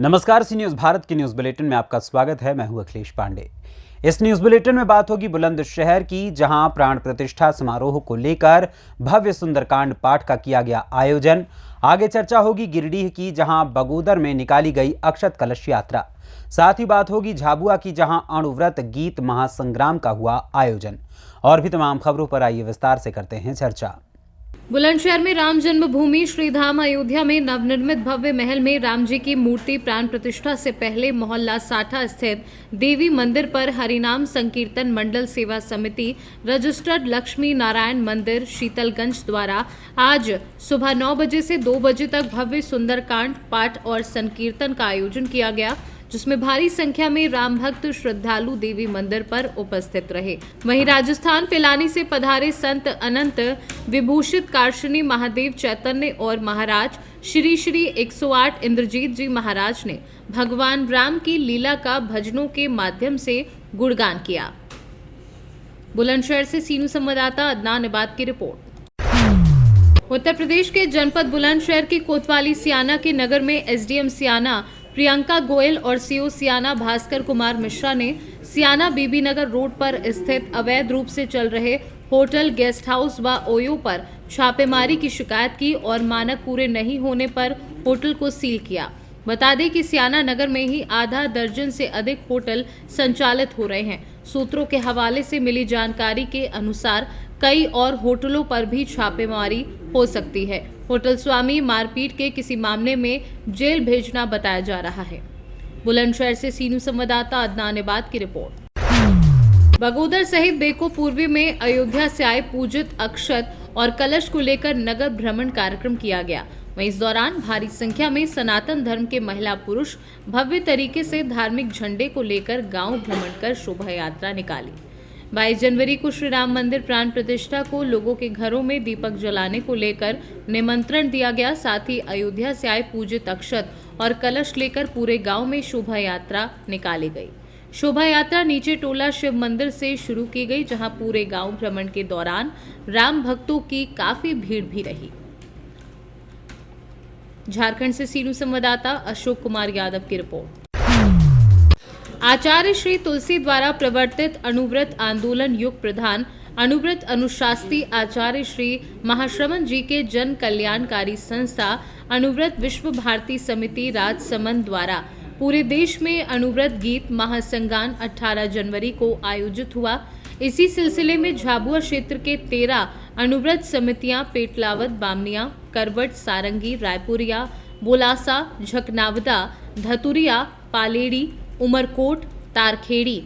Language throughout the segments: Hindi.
नमस्कार, सी न्यूज़ भारत की न्यूज़ बुलेटिन में आपका स्वागत है। मैं हूं अखिलेश पांडे। इस न्यूज़ बुलेटिन में बात होगी बुलंदशहर की, जहां प्राण प्रतिष्ठा समारोह को लेकर भव्य सुंदरकांड पाठ का किया गया आयोजन। आगे चर्चा होगी गिरिडीह की, जहां बगोदर में निकाली गई अक्षत कलश यात्रा। साथ ही बात होगी झाबुआ की, जहां अणुव्रत गीत महासंग्राम का हुआ आयोजन। और भी तमाम खबरों पर आइए विस्तार से करते हैं चर्चा। बुलंदशहर में राम जन्मभूमि श्रीधाम अयोध्या में नवनिर्मित भव्य महल में राम जी की मूर्ति प्राण प्रतिष्ठा से पहले मोहल्ला साठा स्थित देवी मंदिर पर हरिनाम संकीर्तन मंडल सेवा समिति रजिस्टर्ड लक्ष्मी नारायण मंदिर शीतलगंज द्वारा आज सुबह 9 बजे से 2 बजे तक भव्य सुंदरकांड पाठ और संकीर्तन का आयोजन किया गया, जिसमें भारी संख्या में राम भक्त श्रद्धालु देवी मंदिर पर उपस्थित रहे। वहीं राजस्थान पिलानी से पधारे संत अनंत विभूषित कार्शनी महादेव चैतन्य और महाराज श्री श्री 108 इंद्रजीत जी महाराज ने भगवान राम की लीला का भजनों के माध्यम से गुणगान किया। बुलंदशहर से सीनू संवाददाता अदनान इबाद की रिपोर्ट। उत्तर प्रदेश के जनपद बुलंदशहर की कोतवाली सियाना के नगर में एसडीएम सियाना प्रियंका गोयल और सीओ सियाना भास्कर कुमार मिश्रा ने सियाना बीबी नगर रोड पर स्थित अवैध रूप से चल रहे होटल, गेस्ट हाउस व ओयो पर छापेमारी की शिकायत की और मानक पूरे नहीं होने पर होटल को सील किया। बता दें कि सियाना नगर में ही आधा दर्जन से अधिक होटल संचालित हो रहे हैं। सूत्रों के हवाले से मिली जानकारी के अनुसार कई और होटलों पर भी छापेमारी हो सकती है। होटल स्वामी मारपीट के किसी मामले में जेल भेजना बताया जा रहा है। बुलंदशहर से सीनू संवाददाता अदनान इबाद की रिपोर्ट। बगोदर सहित बेको पूर्वी में अयोध्या से आए पूजित अक्षत और कलश को लेकर नगर भ्रमण कार्यक्रम किया गया। वहीं इस दौरान भारी संख्या में सनातन धर्म के महिला पुरुष भव्य तरीके से धार्मिक झंडे को लेकर गांव भ्रमण कर शोभा यात्रा निकाली। 22 जनवरी को श्री राम मंदिर प्राण प्रतिष्ठा को लोगों के घरों में दीपक जलाने को लेकर निमंत्रण दिया गया। साथ ही अयोध्या से आए पूजित अक्षत और कलश लेकर पूरे गांव में शोभा यात्रा निकाली गई। शोभा यात्रा नीचे टोला शिव मंदिर से शुरू की गई, जहां पूरे गांव भ्रमण के दौरान राम भक्तों की काफी भीड़ भी रही। झारखंड से सीनू संवाददाता अशोक कुमार यादव की रिपोर्ट। आचार्य श्री तुलसी द्वारा प्रवर्तित अणुव्रत आंदोलन युग प्रधान अणुव्रत अनुशास्त्री आचार्य श्री महाश्रमण जी के जन कल्याणकारी संस्था अणुव्रत विश्व भारती समिति राजसमंद द्वारा पूरे देश में अणुव्रत गीत महासंगान 18 जनवरी को आयोजित हुआ। इसी सिलसिले में झाबुआ क्षेत्र के 13 अणुव्रत समितियां पेटलावत, बामनिया, करवट, सारंगी, रायपुरिया, बोलासा, झकनावदा, धतुरिया, पालेड़ी, उमरकोट, तारखेड़ी,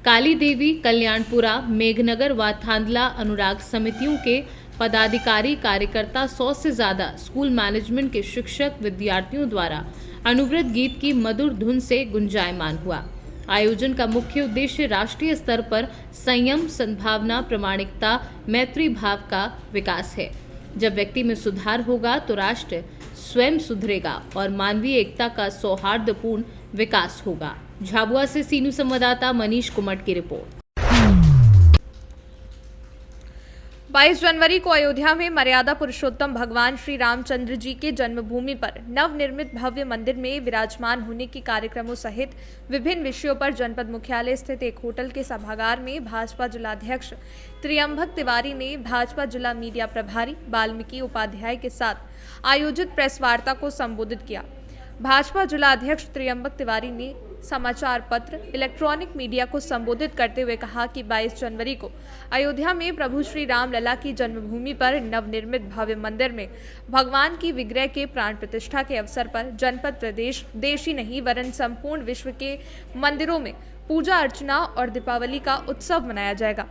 काली देवी, कल्याणपुरा, मेघनगर व थांदला अनुराग समितियों के पदाधिकारी कार्यकर्ता 100 से ज्यादा स्कूल मैनेजमेंट के शिक्षक विद्यार्थियों द्वारा अणुव्रत गीत की मधुर धुन से गुंजायमान हुआ। आयोजन का मुख्य उद्देश्य राष्ट्रीय स्तर पर संयम, सद्भावना, प्रामाणिकता, मैत्री भाव का विकास है। जब व्यक्ति में सुधार होगा तो राष्ट्र स्वयं सुधरेगा और मानवीय एकता का सौहार्दपूर्ण विकास होगा। झाबुआ से सीनू संवाददाता मनीष कुमट की रिपोर्ट। 22 जनवरी को अयोध्या में मर्यादा पुरुषोत्तम भगवान श्री रामचंद्र जी के जन्मभूमि पर नवनिर्मित भव्य मंदिर में विराजमान होने के कार्यक्रमों सहित विभिन्न विषयों पर जनपद मुख्यालय स्थित एक होटल के सभागार में भाजपा जिलाध्यक्ष त्रियंबक तिवारी ने भाजपा जिला मीडिया प्रभारी वाल्मीकि उपाध्याय के साथ आयोजित प्रेस वार्ता को संबोधित किया। भाजपा जिलाध्यक्ष त्रियंबक तिवारी ने समाचार पत्र, इलेक्ट्रॉनिक मीडिया को संबोधित करते हुए कहा कि 22 जनवरी को अयोध्या में प्रभु श्री राम लला की जन्मभूमि पर नवनिर्मित भव्य मंदिर में भगवान की विग्रह के प्राण प्रतिष्ठा के अवसर पर जनपद, प्रदेश, देश ही नहीं वरन संपूर्ण विश्व के मंदिरों में पूजा अर्चना और दीपावली का उत्सव मनाया जाएगा।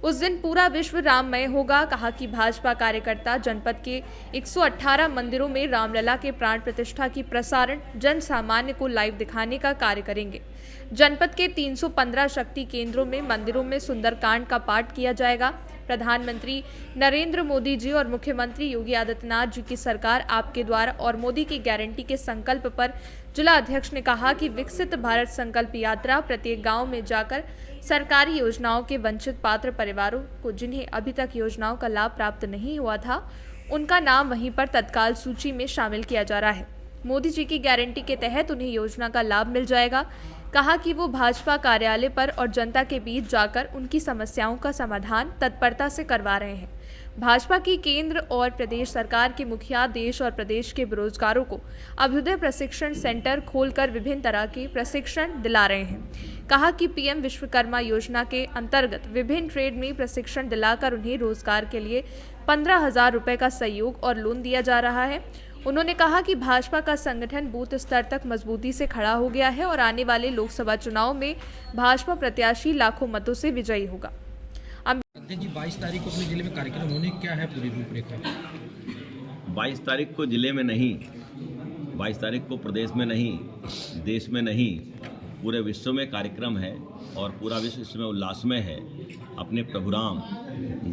उस दिन पूरा विश्व राममय होगा। कहा कि भाजपा कार्यकर्ता जनपद के 118 मंदिरों में रामलला के प्राण प्रतिष्ठा की प्रसारण जन सामान्य को लाइव दिखाने का कार्य करेंगे। जनपद के 315 शक्ति केंद्रों में मंदिरों में सुंदरकांड का पाठ किया जाएगा। प्रधानमंत्री नरेंद्र मोदी जी और मुख्यमंत्री योगी आदित्यनाथ जी की सरकार आपके द्वार और मोदी की गारंटी के संकल्प पर जिला अध्यक्ष ने कहा कि विकसित भारत संकल्प यात्रा प्रत्येक गांव में जाकर सरकारी योजनाओं के वंचित पात्र परिवारों को जिन्हें अभी तक योजनाओं का लाभ प्राप्त नहीं हुआ था, उनका नाम वहीं पर तत्काल सूची में शामिल किया जा रहा है। मोदी जी की गारंटी के तहत उन्हें योजना का लाभ मिल जाएगा। कहा कि वो भाजपा कार्यालय पर और जनता के बीच जाकर उनकी समस्याओं का समाधान तत्परता से करवा रहे हैं। भाजपा की केंद्र और प्रदेश सरकार के मुखिया देश और प्रदेश के बेरोजगारों को अभ्युदय प्रशिक्षण सेंटर खोलकर विभिन्न तरह के प्रशिक्षण दिला रहे हैं। कहा कि पीएम विश्वकर्मा योजना के अंतर्गत विभिन्न ट्रेड में प्रशिक्षण दिलाकर उन्हें रोजगार के लिए 15,000 रुपये का सहयोग और लोन दिया जा रहा है। उन्होंने कहा कि भाजपा का संगठन बूथ स्तर तक मजबूती से खड़ा हो गया है और आने वाले लोकसभा चुनाव में भाजपा प्रत्याशी लाखों मतों से विजयी होगा। जी 22 तारीख को अपने जिले में कार्यक्रम होने क्या है पूरी रूपरेखा? 22 तारीख को जिले में नहीं, 22 तारीख को प्रदेश में नहीं, देश में नहीं, पूरे विश्व में कार्यक्रम है और पूरा विश्व इसमें उल्लासमय है। अपने प्रभु राम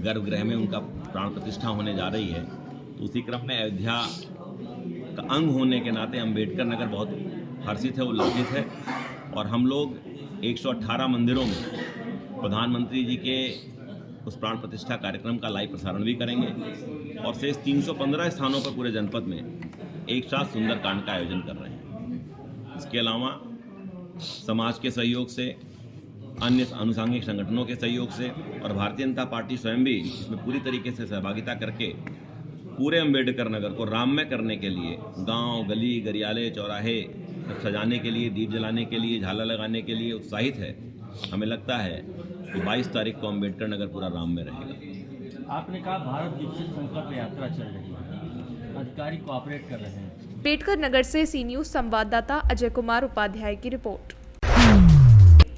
गर्भगृह में उनका प्राण प्रतिष्ठा होने जा रही है, तो उसी क्रम में अयोध्या का अंग होने के नाते अम्बेडकर नगर बहुत हर्षित है, उल्लासित है। और हम लोग 118 मंदिरों में प्रधानमंत्री जी के उस प्राण प्रतिष्ठा कार्यक्रम का लाइव प्रसारण भी करेंगे और शेष 315 स्थानों पर पूरे जनपद में एक साथ सुंदरकांड का आयोजन कर रहे हैं। इसके अलावा समाज के सहयोग से, अन्य अनुषंगिक संगठनों के सहयोग से और भारतीय जनता पार्टी स्वयं भी इसमें पूरी तरीके से सहभागिता करके पूरे अम्बेडकर नगर को राममय करने के लिए गांव, गली, गरियाले, चौराहे सजाने के लिए, दीप जलाने के लिए, झालर लगाने के लिए उत्साहित है। हमें लगता है कि 22 तारीख को अम्बेडकर नगर पूरा राम में रहेगा। आपने कहा भारत विकसित संकल्प यात्रा चल रही है, अधिकारी कोऑपरेट कर रहे हैं। अम्बेडकर नगर से सी न्यूज संवाददाता अजय कुमार उपाध्याय की रिपोर्ट।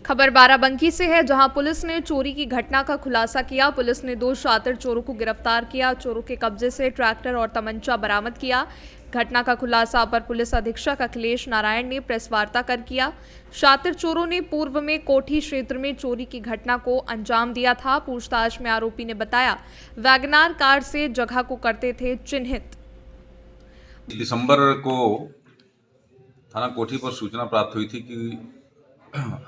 खबर बाराबंकी से है, जहां पुलिस ने चोरी की घटना का खुलासा किया। पुलिस ने 2 शातिर चोरों को गिरफ्तार किया। चोरों के कब्जे से ट्रैक्टर और तमंचा बरामद किया। घटना का खुलासा अपर पुलिस अधीक्षक अखिलेश नारायण ने प्रेस वार्ता कर किया। शातिर चोरों ने पूर्व में कोठी क्षेत्र में चोरी की घटना को अंजाम दिया था। पूछताछ में आरोपी ने बताया वैगनार कार से जगह को करते थे चिन्हित। दिसंबर को थाना कोठी पर सूचना प्राप्त हुई थी कि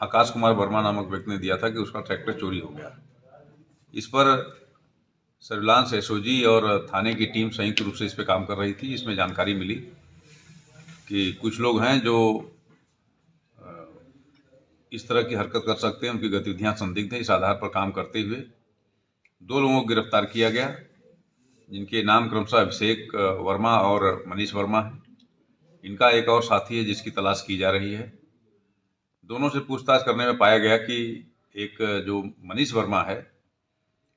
आकाश कुमार वर्मा नामक व्यक्ति ने दिया था कि उसका ट्रैक्टर चोरी हो गया। इस पर सर्विलांस एसओजी और थाने की टीम संयुक्त रूप से इस पर काम कर रही थी। इसमें जानकारी मिली कि कुछ लोग हैं जो इस तरह की हरकत कर सकते हैं, उनकी गतिविधियां संदिग्ध हैं। इस आधार पर काम करते हुए 2 लोगों को गिरफ्तार किया गया, जिनके नाम क्रमशः अभिषेक वर्मा और मनीष वर्मा है। इनका एक और साथी है जिसकी तलाश की जा रही है। दोनों से पूछताछ करने में पाया गया कि एक जो मनीष वर्मा है,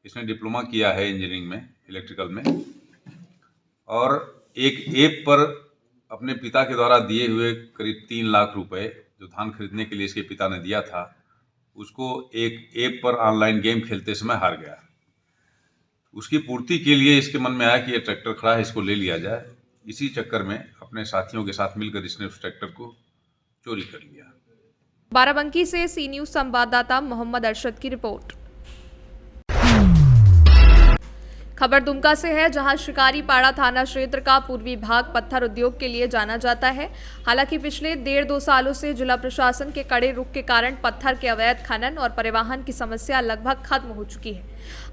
इसने डिप्लोमा किया है इंजीनियरिंग में, इलेक्ट्रिकल में, और एक ऐप पर अपने पिता के द्वारा दिए हुए करीब 3 लाख रुपए जो धान खरीदने के लिए इसके पिता ने दिया था, उसको एक ऐप पर ऑनलाइन गेम खेलते समय हार गया। उसकी पूर्ति के लिए इसके मन में आया कि ये ट्रैक्टर खड़ा है, इसको ले लिया जाए। इसी चक्कर में अपने साथियों के साथ मिलकर इसने उस ट्रैक्टर को चोरी कर लिया। बाराबंकी से सी न्यूज संवाददाता मोहम्मद अरशद की रिपोर्ट। खबर दुमका से है, जहां शिकारीपाड़ा थाना क्षेत्र का पूर्वी भाग पत्थर उद्योग के लिए जाना जाता है। हालांकि पिछले 1.5-2 सालों से जिला प्रशासन के कड़े रुख के कारण पत्थर के अवैध खनन और परिवहन की समस्या लगभग खत्म हो चुकी है।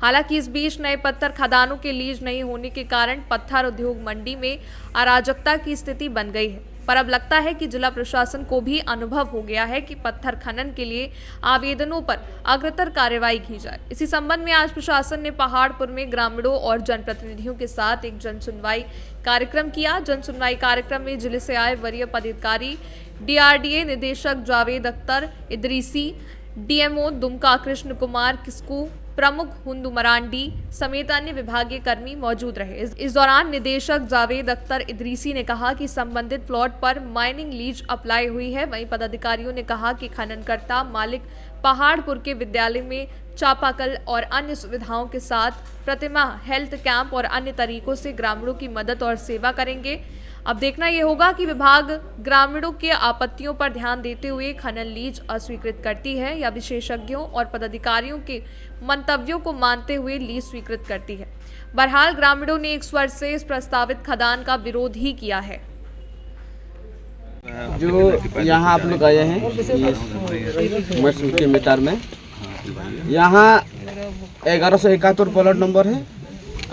हालांकि इस बीच नए पत्थर खदानों के लीज नहीं होने के कारण पत्थर उद्योग मंडी में अराजकता की स्थिति बन गई है। पर अब लगता है कि जिला प्रशासन को भी अनुभव हो गया है कि पत्थर खनन के लिए आवेदनों पर अग्रतर कार्रवाई की जाए। इसी संबंध में आज प्रशासन ने पहाड़पुर में ग्रामीणों और जनप्रतिनिधियों के साथ एक जन सुनवाई कार्यक्रम किया। जन सुनवाई कार्यक्रम में जिले से आए वरीय पदाधिकारी, डीआरडीए निदेशक जावेद अख्तर इदरीसी, डीएमओ दुमका कृष्ण कुमार किस्कू, प्रमुख हुंदू मरांडी समेत अन्य विभागीय कर्मी मौजूद रहे। इस दौरान निदेशक जावेद अख्तर इदरीसी ने कहा कि संबंधित प्लॉट पर माइनिंग लीज अप्लाई हुई है। वहीं पदाधिकारियों ने कहा कि खननकर्ता मालिक पहाड़पुर के विद्यालय में चापाकल और अन्य सुविधाओं के साथ प्रतिमाह हेल्थ कैंप और अन्य तरीकों से ग्रामीणों की मदद और सेवा करेंगे। अब देखना यह होगा कि विभाग ग्रामीणों के आपत्तियों पर ध्यान देते हुए खनन लीज अस्वीकृत करती है या विशेषज्ञों और पदाधिकारियों के मंतव्यों को मानते हुए लीज स्वीकृत करती है। बहरहाल ग्रामीणों ने एक स्वर से इस प्रस्तावित खदान का विरोध ही किया है। जो यहाँ आप लोग आए हैं मसूर के मीटर में, यहाँ 1171 प्लॉट नंबर है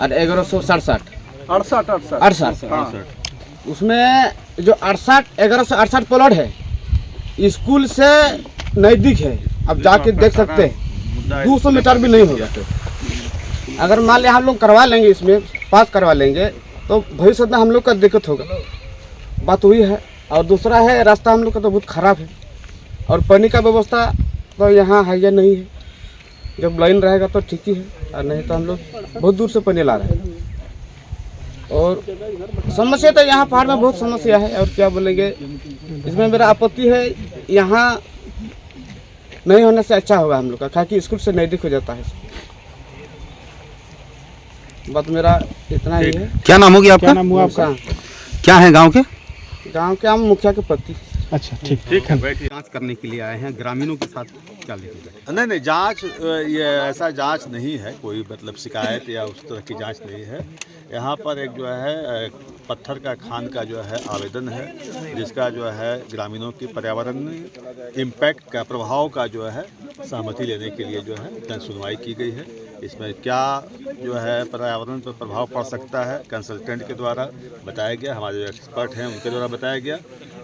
और 1167 68 उसमें जो 1168 प्लॉट है स्कूल से नज़दीक है। अब जाके देख सकते हैं 200 मीटर भी नहीं होगा। अगर मान लिया हम लोग करवा लेंगे, इसमें पास करवा लेंगे तो भविष्य में हम लोग का दिक्कत होगा। बात वही है। और दूसरा है रास्ता हम लोग का तो बहुत ख़राब है और पानी का व्यवस्था तो यहाँ है या नहीं है। जब लाइन रहेगा तो ठीक ही है और नहीं तो हम लोग बहुत दूर से पानी ला रहे हैं। और समस्या तो यहाँ पहाड़ में बहुत समस्या है और क्या बोलेंगे। इसमें मेरा आपत्ति है यहाँ नहीं होने से अच्छा होगा हम लोग का, क्योंकि स्कूल से नज़दीक हो जाता है। बात मेरा इतना ही है। क्या नाम हो गया आपका? क्या नाम हुआ आपका? क्या है गांव के? गांव के हम मुखिया के पति। अच्छा, ठीक है। जांच करने के लिए आए हैं, ग्रामीणों के साथ क्या लेके गए? नहीं, जांच ये ऐसा जांच नहीं है, कोई मतलब शिकायत या उस तरह की जांच नहीं है। यहाँ पर एक जो है पत्थर का खान का जो है आवेदन है, जिसका जो है ग्रामीणों की पर्यावरण इम्पैक्ट का प्रभाव का जो है सहमति लेने के लिए जो है सुनवाई की गई है। इसमें क्या जो है पर्यावरण पर प्रभाव पड़ सकता है कंसल्टेंट के द्वारा बताया गया, हमारे जो एक्सपर्ट हैं उनके द्वारा बताया गया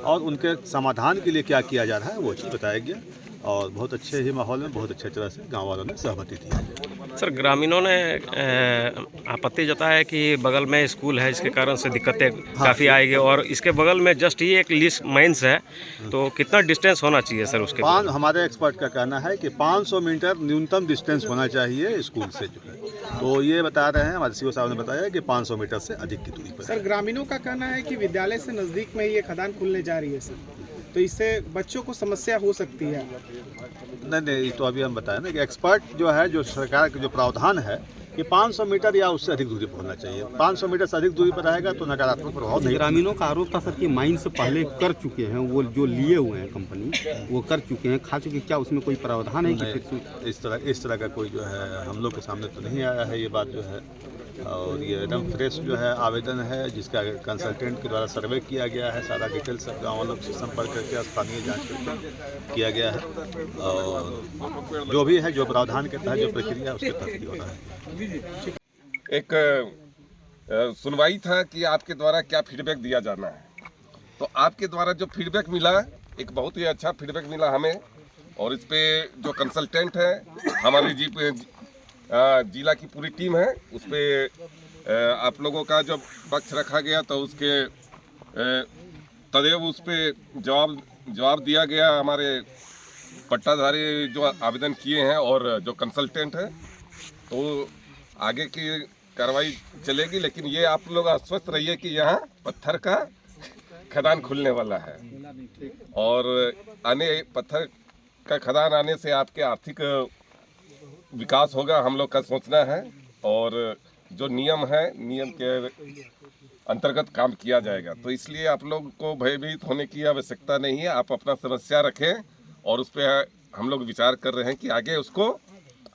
और उनके समाधान के लिए क्या किया जा रहा है वो चीज़ बताया गया। और बहुत अच्छे ही माहौल में बहुत अच्छे तरह से गांव वालों ने सहमति दी है। सर, ग्रामीणों ने आपत्ति जताया कि बगल में स्कूल है, इसके कारण से दिक्कतें काफ़ी आएगी और इसके बगल में जस्ट ही एक लिस्ट माइंस है, तो कितना डिस्टेंस होना चाहिए सर उसके? हमारे एक्सपर्ट का कहना है कि 500 मीटर न्यूनतम डिस्टेंस होना चाहिए स्कूल से जो है, तो ये बता रहे हैं हमारे सीओ साहब ने बताया कि 500 मीटर से अधिक की दूरी पर। सर, ग्रामीणों का कहना है कि विद्यालय से नज़दीक में ये खदान खुलने जा रही है सर, तो इससे बच्चों को समस्या हो सकती है। नहीं, तो अभी हम बताएं ना कि एक्सपर्ट जो है, जो सरकार का जो प्रावधान है कि 500 मीटर या उससे अधिक दूरी पर होना चाहिए। 500 मीटर से अधिक दूरी पर रहेगा तो नकारात्मक प्रभाव नहीं। ग्रामीणों का आरोप था सर कि माइन से पहले कर चुके हैं, वो जो लिए हुए हैं कंपनी वो कर चुके हैं, खा चुके। क्या उसमें कोई प्रावधान है कि इस तरह का कोई जो है हम लोग के सामने तो नहीं आया है ये बात जो है। और ये एकदम फ्रेश जो है आवेदन है, जिसका कंसल्टेंट के द्वारा सर्वे किया गया है, सारा डिटेल सब गाँव वालों से संपर्क करके स्थानीय जांच करके किया गया है और जो भी है, जो प्रावधान के तहत जो प्रक्रिया उसके तहत हो रहा है। एक सुनवाई था कि आपके द्वारा क्या फीडबैक दिया जाना है, तो आपके द्वारा जो फीडबैक मिला एक बहुत ही अच्छा फीडबैक मिला हमें। और इस पे जो कंसल्टेंट है हमारी जिला की पूरी टीम है, उस पर आप लोगों का जब पक्ष रखा गया तो उसके तदेव उस पर जवाब दिया गया। हमारे पट्टाधारी जो आवेदन किए हैं और जो कंसल्टेंट है, तो आगे की कार्रवाई चलेगी। लेकिन ये आप लोग आश्वस्त रहिए कि यहाँ पत्थर का खदान खुलने वाला है और पत्थर का खदान आने से आपके आर्थिक विकास होगा, हम लोग का सोचना है। और जो नियम है, नियम के अंतर्गत काम किया जाएगा, तो इसलिए आप लोग को भयभीत होने की आवश्यकता नहीं है। आप अपना समस्या रखें और उस पर हम लोग विचार कर रहे हैं कि आगे उसको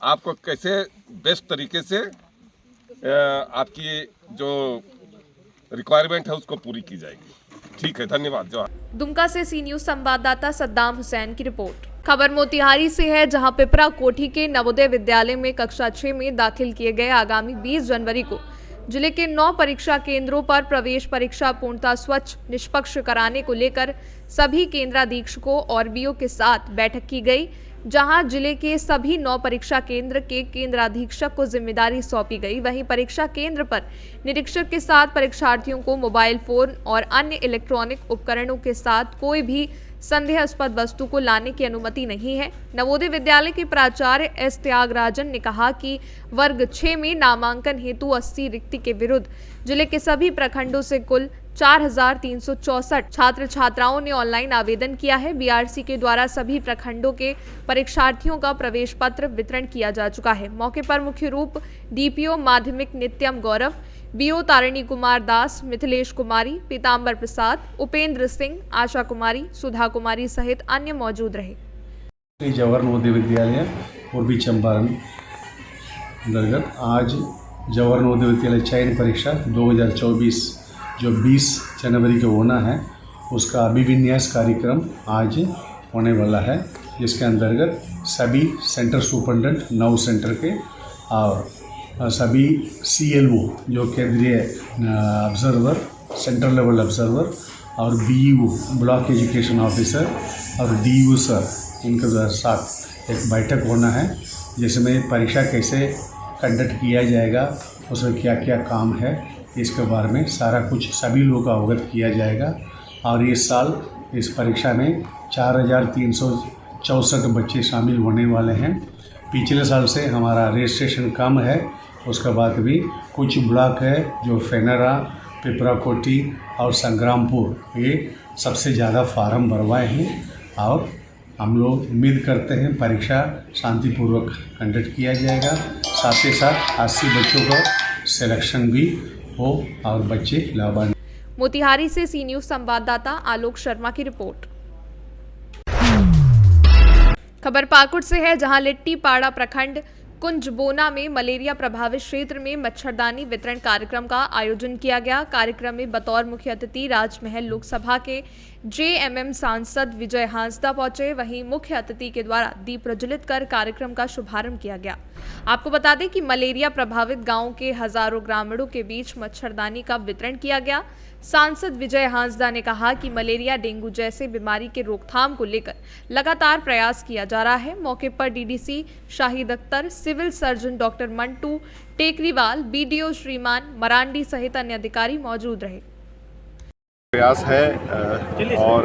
आपको कैसे बेस्ट तरीके से आपकी जो रिक्वायरमेंट है उसको पूरी की जाएगी। ठीक है, धन्यवाद। जो दुमका से सी न्यूज संवाददाता सद्दाम हुसैन की रिपोर्ट। खबर मोतिहारी से है, जहां पिपरा कोठी के नवोदय विद्यालय में कक्षा 6 में दाखिल किए गए आगामी 20 जनवरी को जिले के 9 परीक्षा केंद्रों पर प्रवेश परीक्षा पूर्णतः स्वच्छ निष्पक्ष कराने को लेकर सभी केंद्राधीक्षकों और बीओ के साथ बैठक की गई, जहां जिले के सभी 9 परीक्षा केंद्र के केंद्राधीक्षक को जिम्मेदारी सौंपी गई। वहीं परीक्षा केंद्र पर निरीक्षक के साथ परीक्षार्थियों को मोबाइल फोन और अन्य इलेक्ट्रॉनिक उपकरणों के साथ कोई भी संदेहास्पद वस्तु को लाने की अनुमति नहीं है। नवोदय विद्यालय के प्राचार्य एस त्यागराजन ने कहा कि वर्ग 6 में नामांकन हेतु 80 रिक्ति के विरुद्ध जिले के सभी प्रखंडों से कुल 4364 छात्र छात्राओं ने ऑनलाइन आवेदन किया है। बीआरसी के द्वारा सभी प्रखंडों के परीक्षार्थियों का प्रवेश पत्र वितरण किया जा चुका है। मौके पर मुख्य रूप डीपीओ माध्यमिक नित्यम गौरव, बीओ तारिणी कुमार दास, मिथिलेश कुमारी, पीताम्बर प्रसाद, उपेंद्र सिंह, आशा कुमारी, सुधा कुमारी सहित अन्य मौजूद रहे। जवाहर नवोदय विद्यालय पूर्वी चंपारण अंतर्गत आज जवाहर नवोदय विद्यालय चयन परीक्षा 2024 जो 20 जनवरी को होना है, उसका अभिविन्यास कार्यक्रम आज होने वाला है, जिसके अंतर्गत सभी सेंटर सुपरिटेंडेंट 9 सेंटर के और सभी CLO जो केंद्रीय ऑब्जर्वर, सेंट्रल लेवल ऑब्जर्वर और BEO ब्लॉक एजुकेशन ऑफिसर और DEO सर इनके साथ एक बैठक होना है, जिसमें परीक्षा कैसे कंडक्ट किया जाएगा, उसमें क्या क्या काम है, इसके बारे में सारा कुछ सभी लोगों को अवगत किया जाएगा। और इस साल इस परीक्षा में 4,364 बच्चे शामिल होने वाले हैं। पिछले साल से हमारा रजिस्ट्रेशन कम है, उसके बाद भी कुछ ब्लॉक है जो फेनरा, पिपराकोटी और संग्रामपुर ये सबसे ज़्यादा फार्म भरवाए हैं और हम लोग उम्मीद करते हैं परीक्षा शांतिपूर्वक कंडक्ट किया जाएगा। साथ ही साथ 80 बच्चों का सिलेक्शन भी हो और बच्चे लाभान्वित। मोतिहारी से सी न्यूज़ संवाददाता आलोक शर्मा की रिपोर्ट। खबर पाकुड़ से है, जहां लिट्टीपाड़ा प्रखंड कुंजबोना में मलेरिया प्रभावित क्षेत्र में मच्छरदानी वितरण कार्यक्रम का आयोजन किया गया। कार्यक्रम में बतौर मुख्य अतिथि राजमहल लोकसभा के JMM सांसद विजय हांसदा पहुंचे। वहीं मुख्य अतिथि के द्वारा दीप प्रज्वलित कर कार्यक्रम का शुभारंभ किया गया। आपको बता दें कि मलेरिया प्रभावित गांवों के हजारों ग्रामीणों के बीच मच्छरदानी का वितरण किया गया। सांसद विजय हांसदा ने कहा कि मलेरिया, डेंगू जैसे बीमारी के रोकथाम को लेकर लगातार प्रयास किया जा रहा है। मौके पर DDC Shahid Akhtar, civil surgeon doctor Mantu Tekriwal, BDO श्रीमान मरांडी सहित अन्य अधिकारी मौजूद रहे। प्रयास है और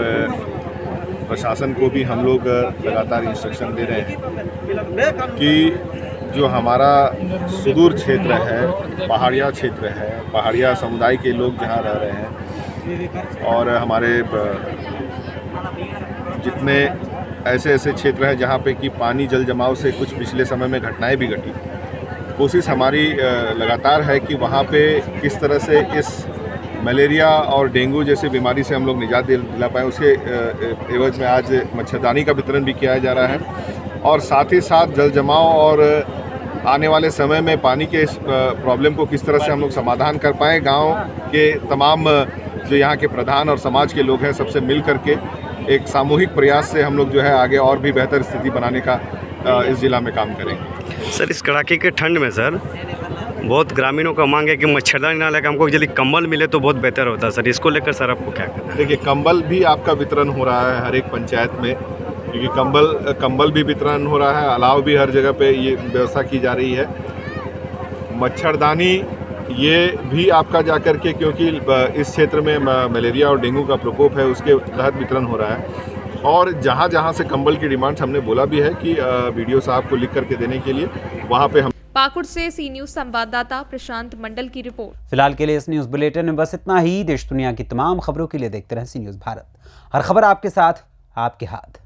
प्रशासन को भी हम लोग लगातार इंस्ट्रक्शन दे रहे हैं कि जो हमारा सुदूर क्षेत्र है, पहाड़िया क्षेत्र है, पहाड़िया समुदाय के लोग जहाँ रह रहे हैं और हमारे जितने ऐसे क्षेत्र हैं जहाँ पे कि पानी जल जमाव से कुछ पिछले समय में घटनाएं भी घटी, कोशिश हमारी लगातार है कि वहाँ पे किस तरह से इस मलेरिया और डेंगू जैसी बीमारी से हम लोग निजात दिला पाएँ। उसके एवज में आज मच्छरदानी का वितरण भी किया जा रहा है और साथ ही साथ जल जमाव और आने वाले समय में पानी के इस प्रॉब्लम को किस तरह से हम लोग समाधान कर पाएँ। गांव के तमाम जो यहाँ के प्रधान और समाज के लोग हैं, सबसे मिल करके एक सामूहिक प्रयास से हम लोग जो है आगे और भी बेहतर स्थिति बनाने का इस जिला में काम करेंगे। सर, इस कड़ाके के ठंड में सर बहुत ग्रामीणों का मांग है कि मच्छरदानी ना लेकर हमको जल्दी कंबल मिले तो बहुत बेहतर होता है। सर, इसको लेकर सर आपको क्या कहना है? देखिए, कंबल भी आपका वितरण हो रहा है हर एक पंचायत में, क्योंकि कंबल भी वितरण हो रहा है, अलाव भी हर जगह पे ये व्यवस्था की जा रही है। मच्छरदानी ये भी आपका जाकर के, क्योंकि इस क्षेत्र में मलेरिया और डेंगू का प्रकोप है, उसके तहत वितरण हो रहा है। और जहाँ जहाँ से कंबल की डिमांड हमने बोला भी है कि BDO साहब को लिख करके देने के लिए, वहाँ पे हम। पाकुड़ से सी न्यूज़ संवाददाता प्रशांत मंडल की रिपोर्ट। फिलहाल के लिए इस न्यूज़ बुलेटिन में बस इतना ही। देश दुनिया की तमाम खबरों के लिए देखते रहें सी न्यूज़ भारत। हर खबर आपके साथ, आपके हाथ।